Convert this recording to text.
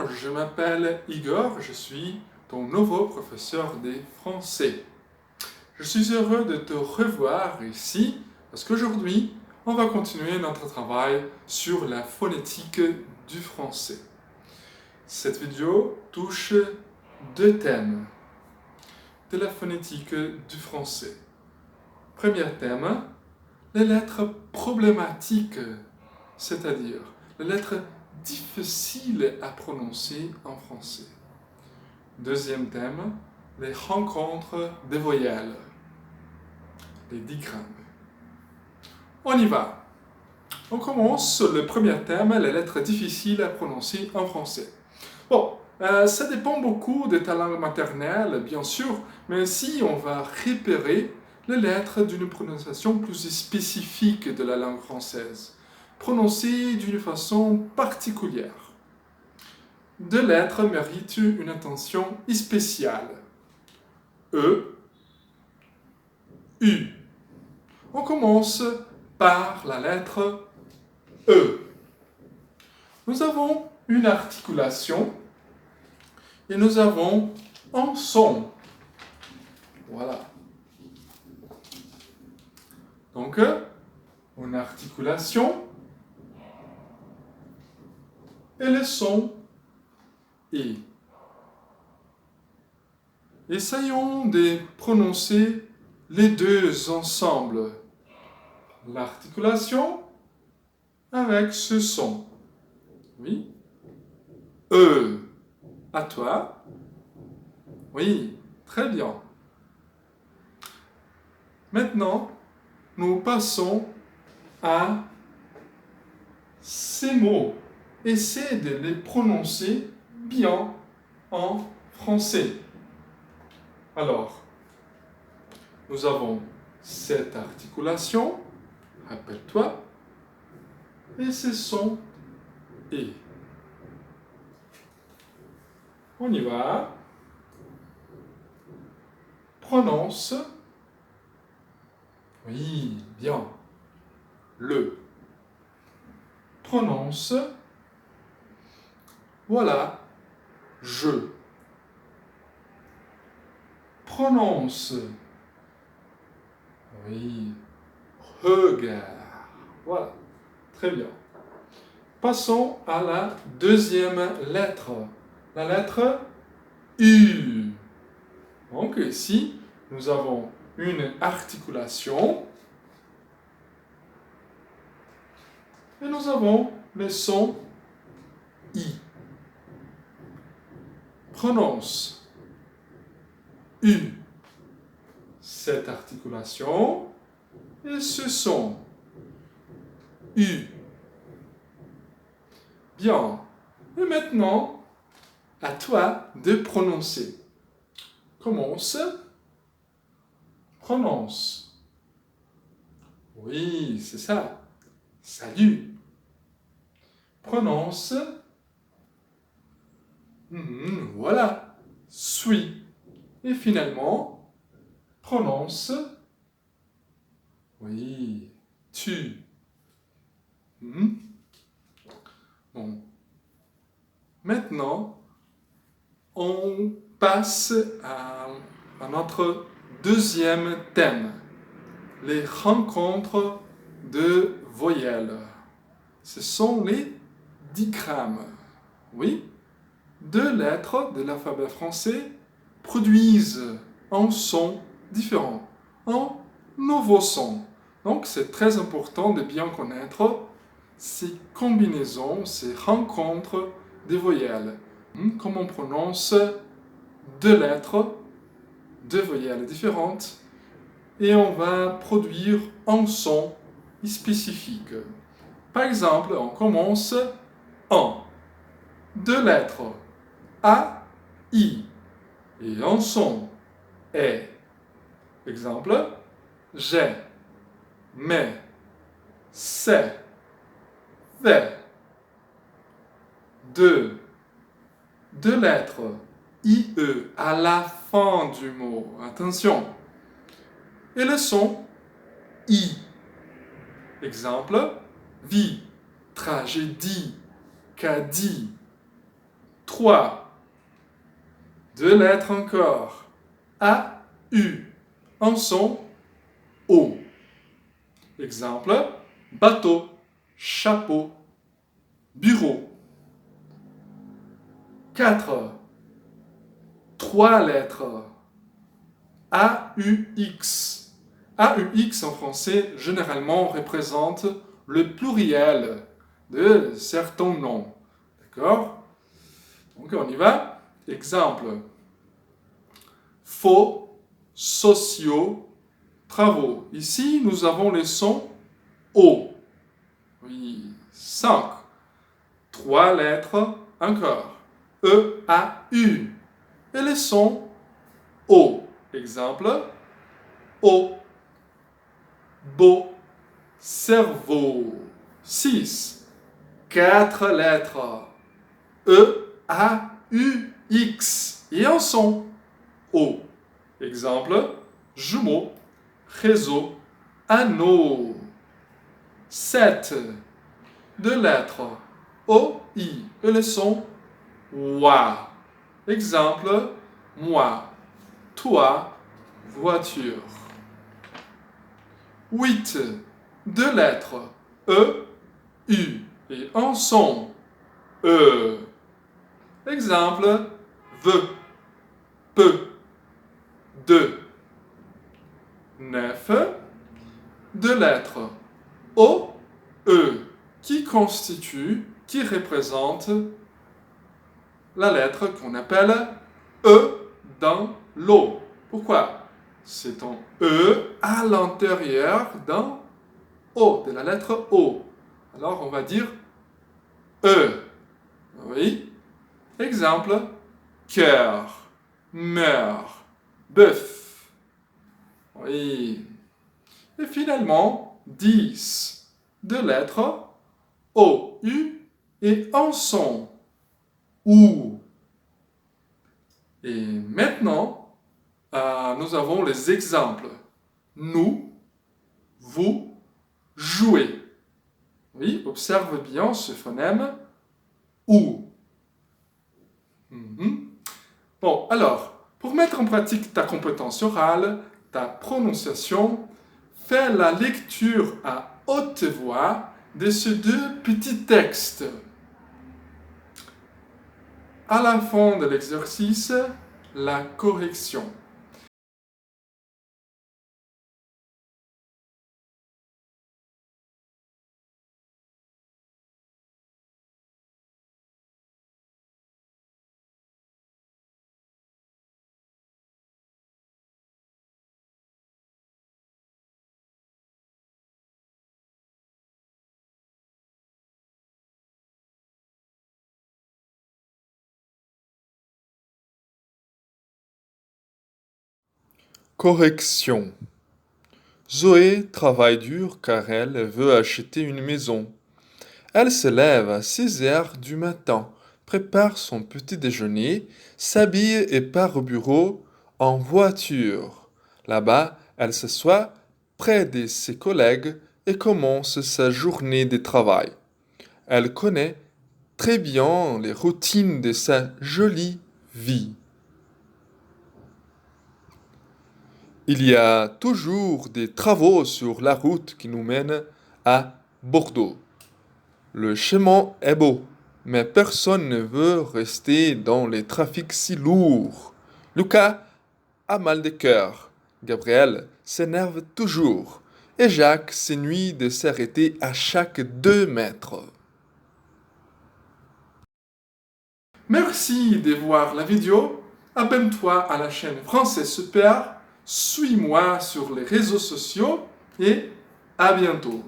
je m'appelle Igor, je suis ton nouveau professeur de français. Je suis heureux de te revoir ici parce qu'aujourd'hui, on va continuer notre travail sur la phonétique du français. Cette vidéo touche deux thèmes de la phonétique du français. Premier thème, les lettres problématiques, c'est-à-dire les lettres difficiles à prononcer en français. Deuxième thème, les rencontres des voyelles, les digrammes. On y va. On commence le premier thème, les lettres difficiles à prononcer en français. Bon, ça dépend beaucoup de ta langue maternelle, bien sûr, mais si on va repérer les lettres d'une prononciation plus spécifique de la langue française, prononcées d'une façon particulière. Deux lettres méritent une attention spéciale. E, U. On commence par la lettre E. Nous avons une articulation et nous avons un son. Voilà. Donc, une articulation et le son E. Essayons de prononcer les deux ensemble. L'articulation avec ce son. Oui. E. À toi. Oui, très bien. Maintenant, nous passons à ces mots. Essayez de les prononcer bien en français. Alors, nous avons cette articulation, rappelle-toi, et ce son E. On y va. Prononce. Oui, bien. Le. Prononce. Voilà. Je. Prononce. Oui. Regarde. Voilà. Très bien. Passons à la deuxième lettre. La lettre U. Donc ici, nous avons une articulation. Et nous avons le son I. Prononce U. Cette articulation et ce son U. Bien. Et maintenant, à toi de prononcer. Commence. Prononce. Oui, c'est ça. Salut. Prononce. Voilà. Suis. Et finalement, prononce. Oui. Tu. Bon. Maintenant, on passe à notre deuxième thème, les rencontres de voyelles. Ce sont les digrammes. Oui, deux lettres de l'alphabet français produisent un son différent, un nouveau son. Donc, c'est très important de bien connaître ces combinaisons, ces rencontres des voyelles. Comment on prononce deux lettres, deux voyelles différentes, et on va produire un son spécifique. Par exemple, on commence en deux lettres, A, I, et un son, E. Exemple, j'ai, mais, c'est, fait. Deux lettres, IE, à la fin du mot. Attention. Et le son I. Exemple, vie, tragédie, caddie. 3. 2 lettres encore. A, U. En son O. Exemple, bateau, chapeau, bureau. 4. 3 lettres. AUX. AUX en français généralement représente le pluriel de certains noms. D'accord? Donc on y va. Exemple. Faux, sociaux, travaux. Ici, nous avons les sons O. Oui, 5. 3 lettres encore. E, A, U. Et les sons O. Exemple. O. Beau. Cerveau. 6. 4 lettres. E, A, U, X. Et un son O. Exemple. Jumeau. Réseau. Anneau. 7. 2 lettres. O, I. Et le son Wa. Exemple. Moi. Toi. Voiture. 8. 2 lettres. E, U. Et un son E. Exemple. Veut. Peu. 2. 9. 2 lettres. O, E. Qui représente la lettre qu'on appelle E dans l'eau. Pourquoi? C'est un E à l'intérieur d'un O, de la lettre O. Alors on va dire E. Oui. Exemple, cœur, meurt, bœuf. Oui. Et finalement, 10. 2 lettres, O, U et un son OU. Et maintenant, nous avons les exemples. Nous, vous, jouez. Oui, observe bien ce phonème OU. Bon, alors, pour mettre en pratique ta compétence orale, ta prononciation, fais la lecture à haute voix de ces 2 petits textes. À la fin de l'exercice, la correction. Correction. Zoé travaille dur car elle veut acheter une maison. Elle se lève à 6 heures du matin, prépare son petit déjeuner, s'habille et part au bureau en voiture. Là-bas, elle s'assoit près de ses collègues et commence sa journée de travail. Elle connaît très bien les routines de sa jolie vie. Il y a toujours des travaux sur la route qui nous mène à Bordeaux. Le chemin est beau, mais personne ne veut rester dans les trafics si lourds. Lucas a mal de cœur. Gabriel s'énerve toujours. Et Jacques s'ennuie de s'arrêter à chaque 2 mètres. Merci de voir la vidéo. Abonne-toi à la chaîne Français Super. Suis-moi sur les réseaux sociaux et à bientôt.